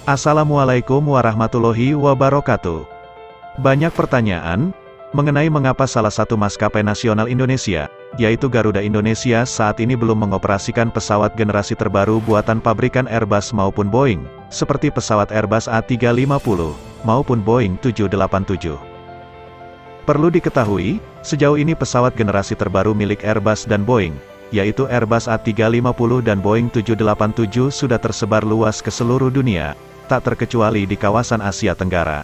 Assalamualaikum warahmatullahi wabarakatuh. Banyak pertanyaan mengenai mengapa salah satu maskapai nasional Indonesia, yaitu Garuda Indonesia, saat ini belum mengoperasikan pesawat generasi terbaru buatan pabrikan Airbus maupun Boeing, seperti pesawat Airbus A350 maupun Boeing 787. Perlu diketahui, sejauh ini pesawat generasi terbaru milik Airbus dan Boeing, yaitu Airbus A350 dan Boeing 787, sudah tersebar luas ke seluruh dunia, tak terkecuali di kawasan Asia Tenggara.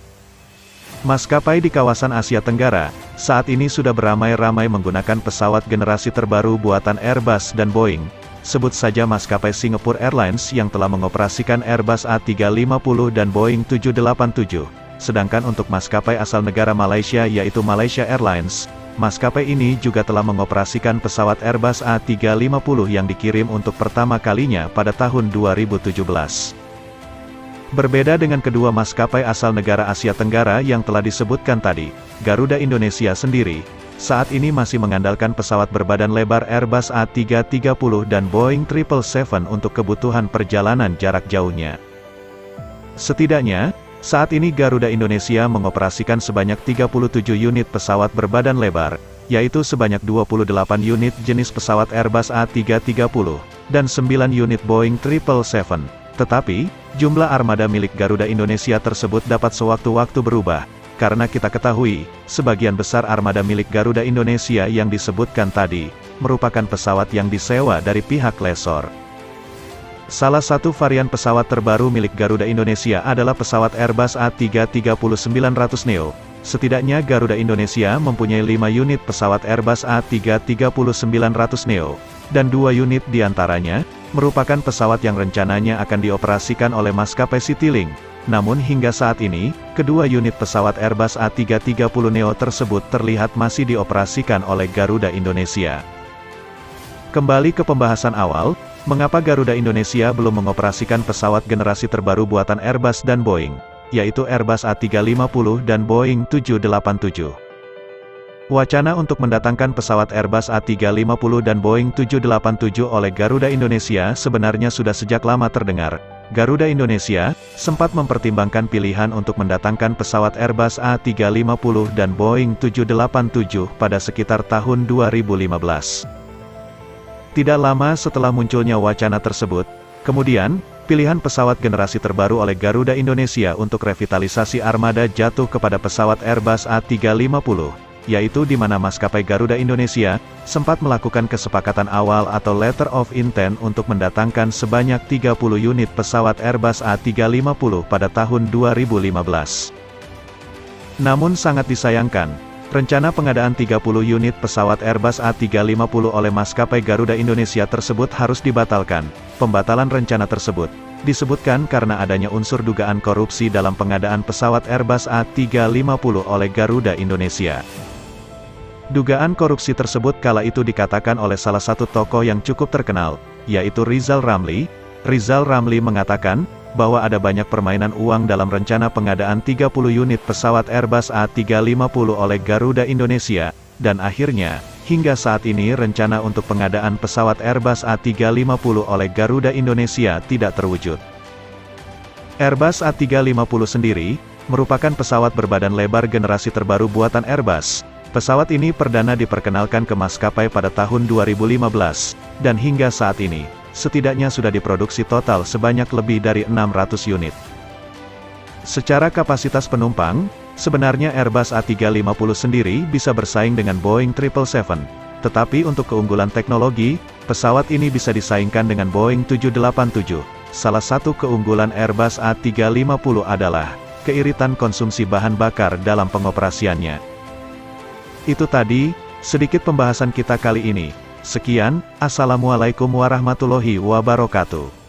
Maskapai di kawasan Asia Tenggara, saat ini sudah beramai-ramai menggunakan pesawat generasi terbaru buatan Airbus dan Boeing. Sebut saja maskapai Singapore Airlines yang telah mengoperasikan Airbus A350 dan Boeing 787. Sedangkan untuk maskapai asal negara Malaysia yaitu Malaysia Airlines, maskapai ini juga telah mengoperasikan pesawat Airbus A350 yang dikirim untuk pertama kalinya pada tahun 2017. Berbeda dengan kedua maskapai asal negara Asia Tenggara yang telah disebutkan tadi, Garuda Indonesia sendiri, saat ini masih mengandalkan pesawat berbadan lebar Airbus A330 dan Boeing 777 untuk kebutuhan perjalanan jarak jauhnya. Setidaknya, saat ini Garuda Indonesia mengoperasikan sebanyak 37 unit pesawat berbadan lebar, yaitu sebanyak 28 unit jenis pesawat Airbus A330, dan 9 unit Boeing 777. Tetapi, jumlah armada milik Garuda Indonesia tersebut dapat sewaktu-waktu berubah, karena kita ketahui, sebagian besar armada milik Garuda Indonesia yang disebutkan tadi, merupakan pesawat yang disewa dari pihak lessor. Salah satu varian pesawat terbaru milik Garuda Indonesia adalah pesawat Airbus A330-900neo. Setidaknya Garuda Indonesia mempunyai 5 unit pesawat Airbus A330-900neo, dan 2 unit diantaranya, merupakan pesawat yang rencananya akan dioperasikan oleh maskapai Citylink. Namun hingga saat ini, kedua unit pesawat Airbus A330neo tersebut terlihat masih dioperasikan oleh Garuda Indonesia. Kembali ke pembahasan awal, mengapa Garuda Indonesia belum mengoperasikan pesawat generasi terbaru buatan Airbus dan Boeing, yaitu Airbus A350 dan Boeing 787. Wacana untuk mendatangkan pesawat Airbus A350 dan Boeing 787 oleh Garuda Indonesia sebenarnya sudah sejak lama terdengar. Garuda Indonesia sempat mempertimbangkan pilihan untuk mendatangkan pesawat Airbus A350 dan Boeing 787 pada sekitar tahun 2015. Tidak lama setelah munculnya wacana tersebut, kemudian, pilihan pesawat generasi terbaru oleh Garuda Indonesia untuk revitalisasi armada jatuh kepada pesawat Airbus A350, yaitu di mana maskapai Garuda Indonesia sempat melakukan kesepakatan awal atau letter of intent untuk mendatangkan sebanyak 30 unit pesawat Airbus A350 pada tahun 2015. Namun sangat disayangkan, rencana pengadaan 30 unit pesawat Airbus A350 oleh maskapai Garuda Indonesia tersebut harus dibatalkan. Pembatalan rencana tersebut disebutkan karena adanya unsur dugaan korupsi dalam pengadaan pesawat Airbus A350 oleh Garuda Indonesia. Dugaan korupsi tersebut kala itu dikatakan oleh salah satu tokoh yang cukup terkenal, yaitu Rizal Ramli. Rizal Ramli mengatakan bahwa ada banyak permainan uang dalam rencana pengadaan 30 unit pesawat Airbus A350 oleh Garuda Indonesia, dan akhirnya, hingga saat ini rencana untuk pengadaan pesawat Airbus A350 oleh Garuda Indonesia tidak terwujud. Airbus A350 sendiri, merupakan pesawat berbadan lebar generasi terbaru buatan Airbus. Pesawat ini perdana diperkenalkan ke maskapai pada tahun 2015, dan hingga saat ini, setidaknya sudah diproduksi total sebanyak lebih dari 600 unit. Secara kapasitas penumpang, sebenarnya Airbus A350 sendiri bisa bersaing dengan Boeing 777, tetapi untuk keunggulan teknologi, pesawat ini bisa disaingkan dengan Boeing 787. Salah satu keunggulan Airbus A350 adalah keiritan konsumsi bahan bakar dalam pengoperasiannya. Itu tadi, sedikit pembahasan kita kali ini. Sekian, Assalamualaikum warahmatullahi wabarakatuh.